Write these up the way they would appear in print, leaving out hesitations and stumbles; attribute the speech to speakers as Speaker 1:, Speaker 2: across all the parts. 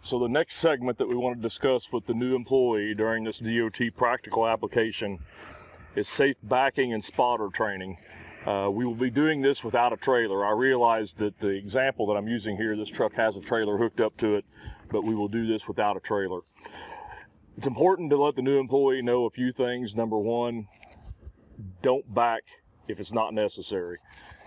Speaker 1: So the next segment that we want to discuss with the new employee during this DOT practical application is safe backing and spotter training. We will be doing this without a trailer. I realize that the example that I'm using here, this truck has a trailer hooked up to it, but we will do this without a trailer. It's important to let the new employee know a few things. Number one, don't back if it's not necessary.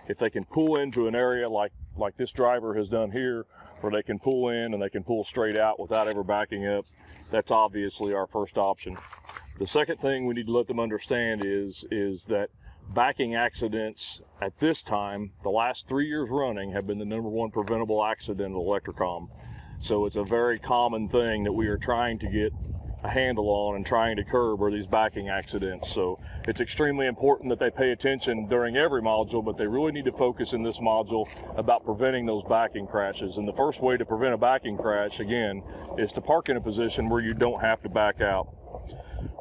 Speaker 1: If they can pull into an area like this driver has done here, where they can pull in and they can pull straight out without ever backing up, that's obviously our first option. The second thing we need to let them understand is that backing accidents at this time, the last 3 years running, have been the #1 preventable accident at Electrocom. So it's a very common thing that we are trying to get a handle on and trying to curb are these backing accidents. So it's extremely important that they pay attention during every module, but they really need to focus in this module about preventing those backing crashes. And the first way to prevent a backing crash, again, is to park in a position where you don't have to back out.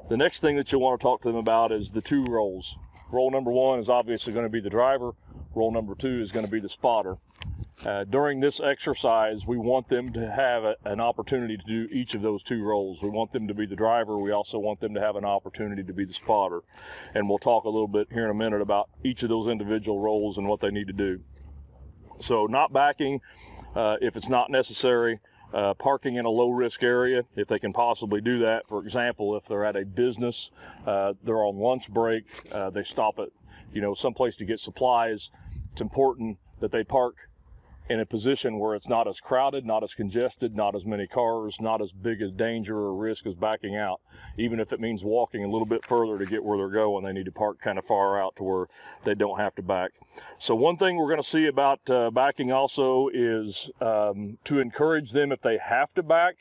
Speaker 1: The next thing that you'll want to talk to them about is the two roles. Role number one is obviously going to be the driver. Role number two is going to be the spotter. During this exercise, we want them to have an opportunity to do each of those two roles. We want them to be the driver. We also want them to have an opportunity to be the spotter. And we'll talk a little bit here in a minute about each of those individual roles and what they need to do. So not backing if it's not necessary. Parking in a low-risk area, if they can possibly do that. For example, if they're at a business, they're on lunch break, they stop at someplace to get supplies, it's important that they park in a position where it's not as crowded, not as congested, not as many cars, not as big as danger or risk as backing out. Even if it means walking a little bit further to get where they're going, they need to park kind of far out to where they don't have to back. So one thing we're going to see about backing also is to encourage them, if they have to back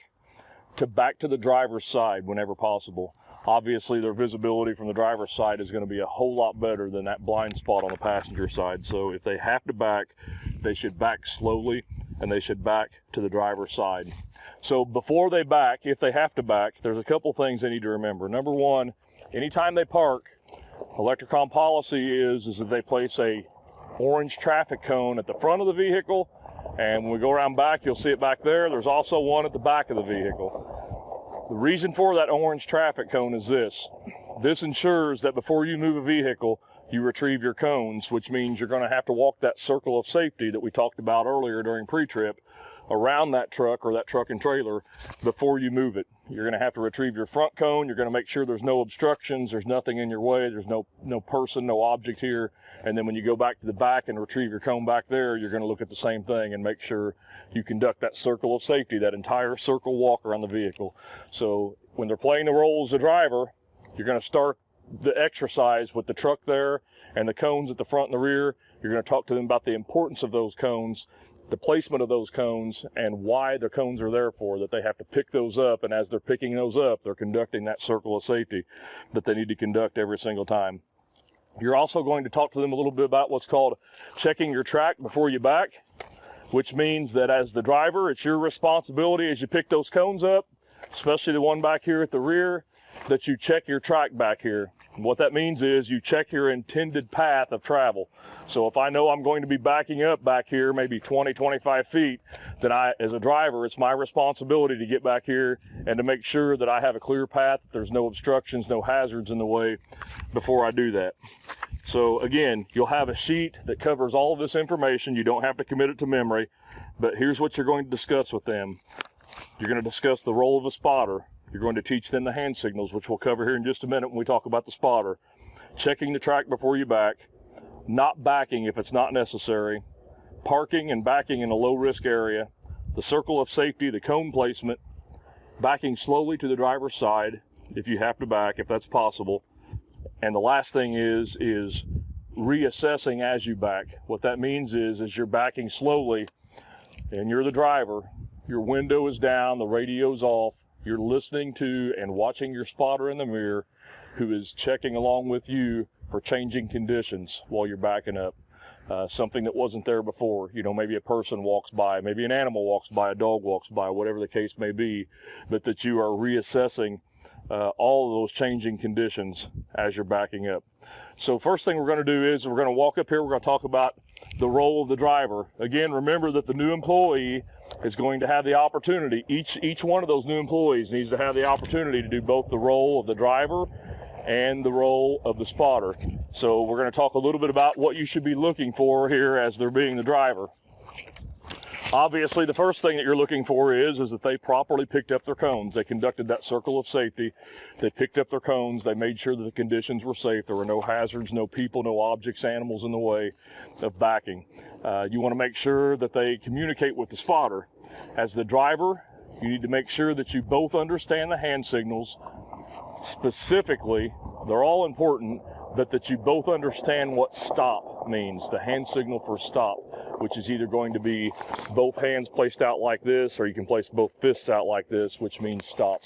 Speaker 1: to the driver's side whenever possible. Obviously, their visibility from the driver's side is going to be a whole lot better than that blind spot on the passenger side. So if they have to back, they should back slowly and they should back to the driver's side. So before they back, if they have to back, there's a couple things they need to remember. Number one, anytime they park, Electrocom policy is that they place a orange traffic cone at the front of the vehicle, and when we go around back, you'll see it back there. There's also one at the back of the vehicle. The reason for that orange traffic cone is this. This ensures that before you move a vehicle, you retrieve your cones, which means you're going to have to walk that circle of safety that we talked about earlier during pre-trip around that truck or that truck and trailer before you move it. You're going to have to retrieve your front cone. You're going to make sure there's no obstructions, there's nothing in your way, there's no person, no object here. And then when you go back to the back and retrieve your cone back there, you're going to look at the same thing and make sure you conduct that circle of safety, that entire circle walk around the vehicle. So when they're playing the role as a driver, you're going to start the exercise with the truck there and the cones at the front and the rear. You're going to talk to them about the importance of those cones, the placement of those cones, and why the cones are there for, that they have to pick those up, and as they're picking those up, they're conducting that circle of safety that they need to conduct every single time. You're also going to talk to them a little bit about what's called checking your track before you back, which means that as the driver, it's your responsibility as you pick those cones up, especially the one back here at the rear, that you check your track back here. And what that means is you check your intended path of travel. So if I know I'm going to be backing up back here, maybe 20, 25 feet, then as a driver, it's my responsibility to get back here and to make sure that I have a clear path, that there's no obstructions, no hazards in the way before I do that. So again, you'll have a sheet that covers all of this information. You don't have to commit it to memory, but here's what you're going to discuss with them. You're going to discuss the role of a spotter. You're going to teach them the hand signals, which we'll cover here in just a minute when we talk about the spotter. Checking the track before you back, not backing if it's not necessary, parking and backing in a low-risk area, the circle of safety, the cone placement, backing slowly to the driver's side if you have to back, if that's possible. And the last thing is reassessing as you back. What that means is you're backing slowly and you're the driver, your window is down, the radio's off, you're listening to and watching your spotter in the mirror who is checking along with you for changing conditions while you're backing up. Something that wasn't there before. Maybe a person walks by, maybe an animal walks by, a dog walks by, whatever the case may be, but that you are reassessing all of those changing conditions as you're backing up. So first thing we're going to do is we're going to walk up here, we're going to talk about the role of the driver. Again, remember that the new employee is going to have the opportunity, each one of those new employees needs to have the opportunity to do both the role of the driver and the role of the spotter. So we're going to talk a little bit about what you should be looking for here as they're being the driver. Obviously, the first thing that you're looking for is that they properly picked up their cones. They conducted that circle of safety. They picked up their cones. They made sure that the conditions were safe. There were no hazards, no people, no objects, animals in the way of backing. You want to make sure that they communicate with the spotter. As the driver, you need to make sure that you both understand the hand signals. Specifically, they're all important, but that you both understand what stop means, the hand signal for stop, which is either going to be both hands placed out like this, or you can place both fists out like this, which means stop.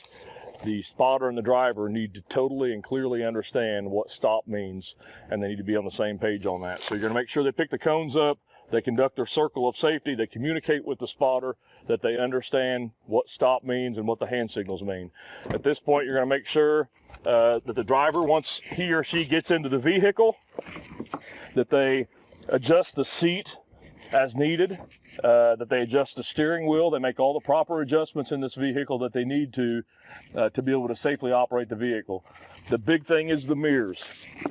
Speaker 1: The spotter and the driver need to totally and clearly understand what stop means, and they need to be on the same page on that. So you're going to make sure they pick the cones up, they conduct their circle of safety, they communicate with the spotter, that they understand what stop means and what the hand signals mean. At this point, you're going to make sure that the driver, once he or she gets into the vehicle, that they adjust the seat as needed, that they adjust the steering wheel, they make all the proper adjustments in this vehicle that they need to be able to safely operate the vehicle. The big thing is the mirrors.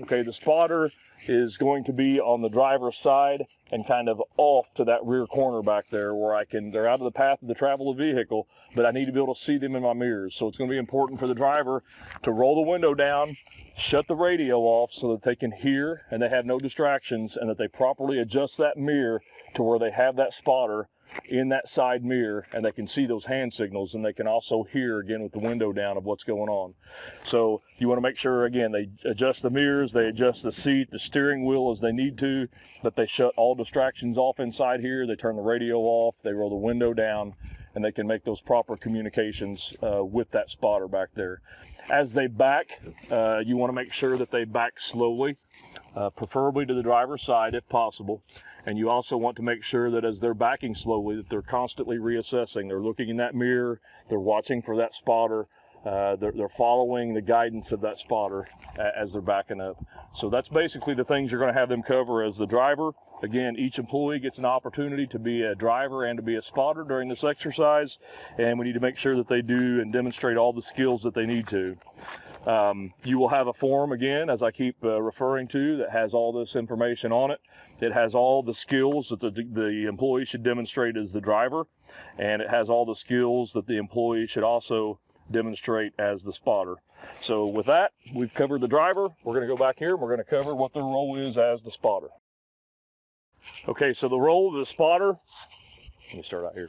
Speaker 1: Okay, the spotter is going to be on the driver's side and kind of off to that rear corner back there where they're out of the path of the travel of the vehicle, but I need to be able to see them in my mirrors. So it's going to be important for the driver to roll the window down, shut the radio off so that they can hear and they have no distractions, and that they properly adjust that mirror to where they have that spotter in that side mirror and they can see those hand signals, and they can also hear again with the window down of what's going on. So you want to make sure, again, they adjust the mirrors, they adjust the seat, the steering wheel as they need to, that they shut all distractions off inside here, they turn the radio off, they roll the window down, and they can make those proper communications with that spotter back there. As they back, you want to make sure that they back slowly, preferably to the driver's side if possible. And you also want to make sure that as they're backing slowly, that they're constantly reassessing. They're looking in that mirror, they're watching for that spotter, they're following the guidance of that spotter as they're backing up. So that's basically the things you're going to have them cover as the driver. Again, each employee gets an opportunity to be a driver and to be a spotter during this exercise, and we need to make sure that they do and demonstrate all the skills that they need to. You will have a form, again, as I keep referring to, that has all this information on it. It has all the skills that the employee should demonstrate as the driver, and it has all the skills that the employee should also demonstrate as the spotter. So with that, we've covered the driver. We're going to go back here and we're going to cover what their role is as the spotter. Okay, so the role of the spotter, let me start out here.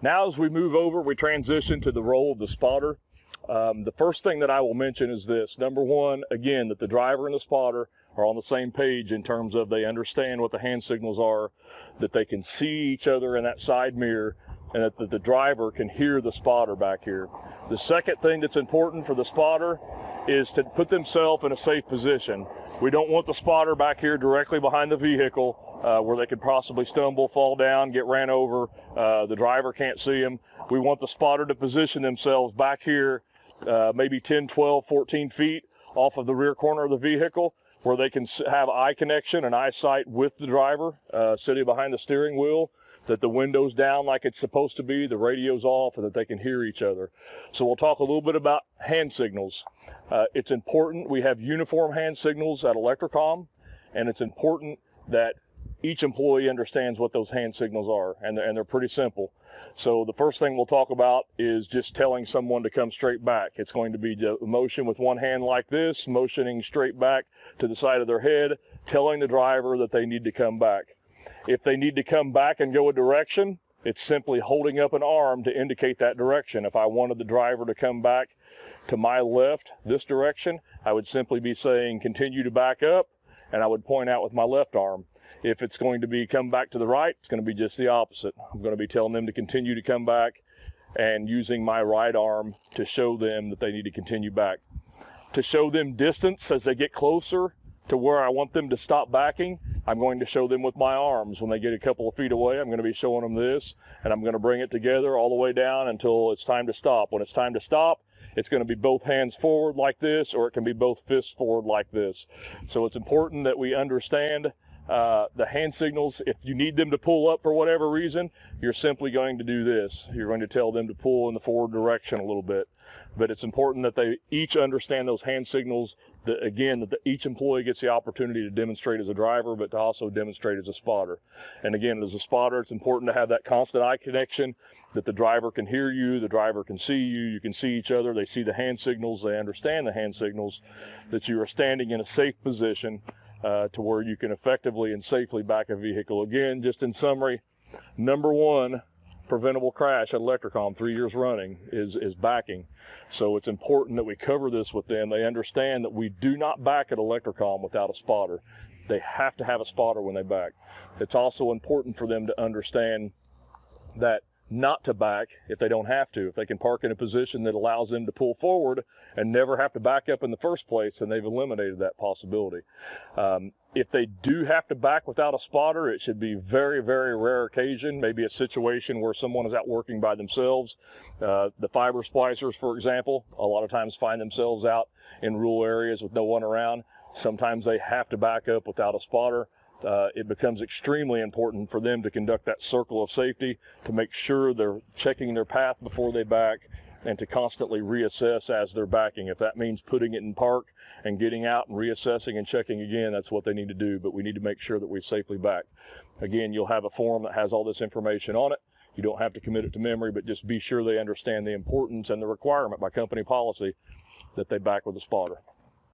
Speaker 1: Now as we move over, we transition to the role of the spotter. The first thing that I will mention is this. Number one, again, that the driver and the spotter are on the same page in terms of they understand what the hand signals are, that they can see each other in that side mirror, and that the driver can hear the spotter back here. The second thing that's important for the spotter is to put themselves in a safe position. We don't want the spotter back here directly behind the vehicle where they could possibly stumble, fall down, get ran over. The driver can't see them. We want the spotter to position themselves back here maybe 10, 12, 14 feet off of the rear corner of the vehicle, where they can have eye connection and eyesight with the driver sitting behind the steering wheel, that the window's down like it's supposed to be, the radio's off, and that they can hear each other. So we'll talk a little bit about hand signals. It's important we have uniform hand signals at Electrocom, and it's important that each employee understands what those hand signals are, and they're pretty simple. So the first thing we'll talk about is just telling someone to come straight back. It's going to be the motion with one hand like this, motioning straight back to the side of their head, telling the driver that they need to come back. If they need to come back and go a direction, it's simply holding up an arm to indicate that direction. If I wanted the driver to come back to my left, this direction, I would simply be saying continue to back up, and I would point out with my left arm. If it's going to be come back to the right, it's going to be just the opposite. I'm going to be telling them to continue to come back and using my right arm to show them that they need to continue back. To show them distance as they get closer to where I want them to stop backing, I'm going to show them with my arms. When they get a couple of feet away, I'm going to be showing them this, and I'm going to bring it together all the way down until it's time to stop. When it's time to stop, it's going to be both hands forward like this, or it can be both fists forward like this. So it's important that we understand The hand signals, if you need them to pull up for whatever reason, you're simply going to do this. You're going to tell them to pull in the forward direction a little bit. But it's important that they each understand those hand signals, that again, each employee gets the opportunity to demonstrate as a driver, but to also demonstrate as a spotter. And again, as a spotter, it's important to have that constant eye connection, that the driver can hear you, the driver can see you, you can see each other, they see the hand signals, they understand the hand signals, that you are standing in a safe position to where you can effectively and safely back a vehicle. Again, just in summary, number one preventable crash at Electrocom 3 years running is backing. So it's important that we cover this with them. They understand that we do not back at Electrocom without a spotter. They have to have a spotter when they back. It's also important for them to understand that not to back if they don't have to. If they can park in a position that allows them to pull forward and never have to back up in the first place, then they've eliminated that possibility. If they do have to back without a spotter, it should be very, very rare occasion, maybe a situation where someone is out working by themselves. The fiber splicers, for example, a lot of times find themselves out in rural areas with no one around. Sometimes they have to back up without a spotter. It becomes extremely important for them to conduct that circle of safety, to make sure they're checking their path before they back, and to constantly reassess as they're backing. If that means putting it in park and getting out and reassessing and checking again, that's what they need to do, but we need to make sure that we safely back. Again, you'll have a form that has all this information on it. You don't have to commit it to memory, but just be sure they understand the importance and the requirement by company policy that they back with a spotter.